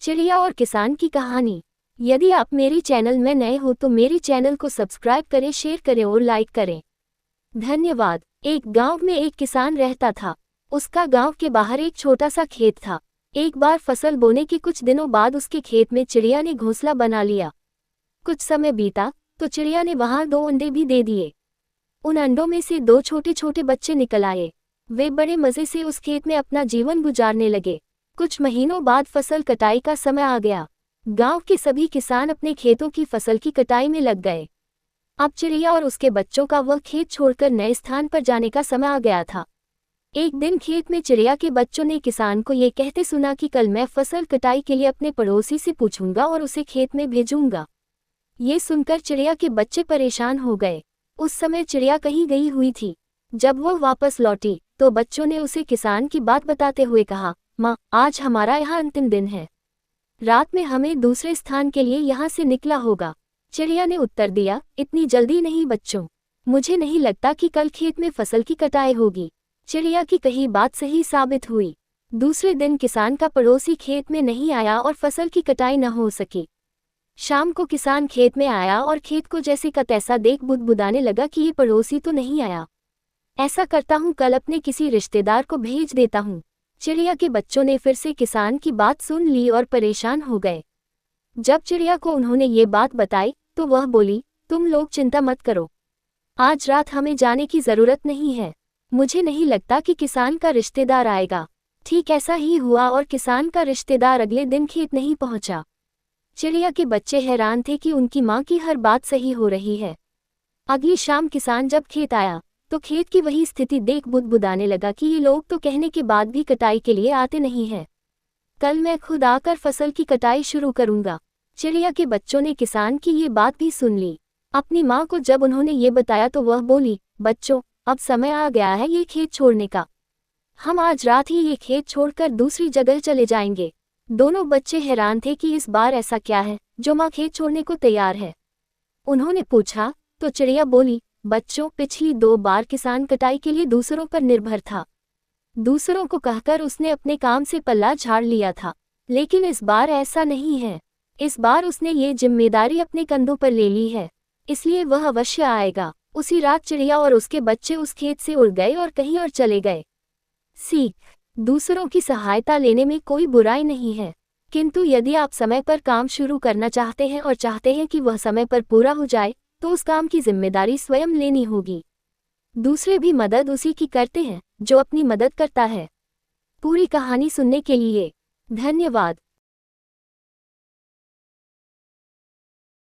चिड़िया और किसान की कहानी। यदि आप मेरे चैनल में नए हो तो मेरे चैनल को सब्सक्राइब करें, शेयर करें और लाइक करें। धन्यवाद। एक गांव में एक किसान रहता था। उसका गांव के बाहर एक छोटा सा खेत था। एक बार फसल बोने के कुछ दिनों बाद उसके खेत में चिड़िया ने घोंसला बना लिया। कुछ समय बीता तो चिड़िया ने वहां 2 अंडे भी दे दिए। उन अंडों में से 2 छोटे छोटे बच्चे निकल आए। वे बड़े मजे से उस खेत में अपना जीवन गुजारने लगे। कुछ महीनों बाद फसल कटाई का समय आ गया। गांव के सभी किसान अपने खेतों की फसल की कटाई में लग गए। अब चिड़िया और उसके बच्चों का वह खेत छोड़कर नए स्थान पर जाने का समय आ गया था। एक दिन खेत में चिड़िया के बच्चों ने किसान को ये कहते सुना कि कल मैं फसल कटाई के लिए अपने पड़ोसी से पूछूंगा और उसे खेत में भेजूंगा। ये सुनकर चिड़िया के बच्चे परेशान हो गए। उस समय चिड़िया कहीं गई हुई थी। जब वह वापस लौटी तो बच्चों ने उसे किसान की बात बताते हुए कहा, माँ, आज हमारा यहाँ अंतिम दिन है। रात में हमें दूसरे स्थान के लिए यहाँ से निकला होगा। चिड़िया ने उत्तर दिया, इतनी जल्दी नहीं बच्चों, मुझे नहीं लगता कि कल खेत में फसल की कटाई होगी। चिड़िया की कही बात सही साबित हुई। दूसरे दिन किसान का पड़ोसी खेत में नहीं आया और फसल की कटाई न हो सकी। शाम को किसान खेत में आया और खेत को जैसे का तैसा देख बुदबुदाने लगा कि ये पड़ोसी तो नहीं आया। ऐसा करता हूँ, कल अपने किसी रिश्तेदार को भेज देता हूँ। चिड़िया के बच्चों ने फिर से किसान की बात सुन ली और परेशान हो गए। जब चिड़िया को उन्होंने ये बात बताई तो वह बोली, तुम लोग चिंता मत करो, आज रात हमें जाने की जरूरत नहीं है। मुझे नहीं लगता कि किसान का रिश्तेदार आएगा। ठीक ऐसा ही हुआ और किसान का रिश्तेदार अगले दिन खेत नहीं पहुंचा। चिड़िया के बच्चे हैरान थे कि उनकी माँ की हर बात सही हो रही है। अगली शाम किसान जब खेत आया तो खेत की वही स्थिति देख बुदबुदाने लगा कि ये लोग तो कहने के बाद भी कटाई के लिए आते नहीं हैं। कल मैं खुद आकर फसल की कटाई शुरू करूंगा। चिड़िया के बच्चों ने किसान की ये बात भी सुन ली। अपनी माँ को जब उन्होंने ये बताया तो वह बोली, बच्चों, अब समय आ गया है ये खेत छोड़ने का। हम आज रात ही ये खेत छोड़कर दूसरी जगह चले जाएंगे। दोनों बच्चे हैरान थे कि इस बार ऐसा क्या है जो माँ खेत छोड़ने को तैयार है। उन्होंने पूछा तो चिड़िया बोली, बच्चों, पिछली 2 बार किसान कटाई के लिए दूसरों पर निर्भर था। दूसरों को कहकर उसने अपने काम से पल्ला झाड़ लिया था, लेकिन इस बार ऐसा नहीं है। इस बार उसने ये जिम्मेदारी अपने कंधों पर ले ली है, इसलिए वह अवश्य आएगा। उसी रात चिड़िया और उसके बच्चे उस खेत से उड़ गए और कहीं और चले गए। सीख: दूसरों की सहायता लेने में कोई बुराई नहीं है, किंतु यदि आप समय पर काम शुरू करना चाहते हैं और चाहते हैं कि वह समय पर पूरा हो जाए तो उस काम की जिम्मेदारी स्वयं लेनी होगी। दूसरे भी मदद उसी की करते हैं जो अपनी मदद करता है। पूरी कहानी सुनने के लिए धन्यवाद।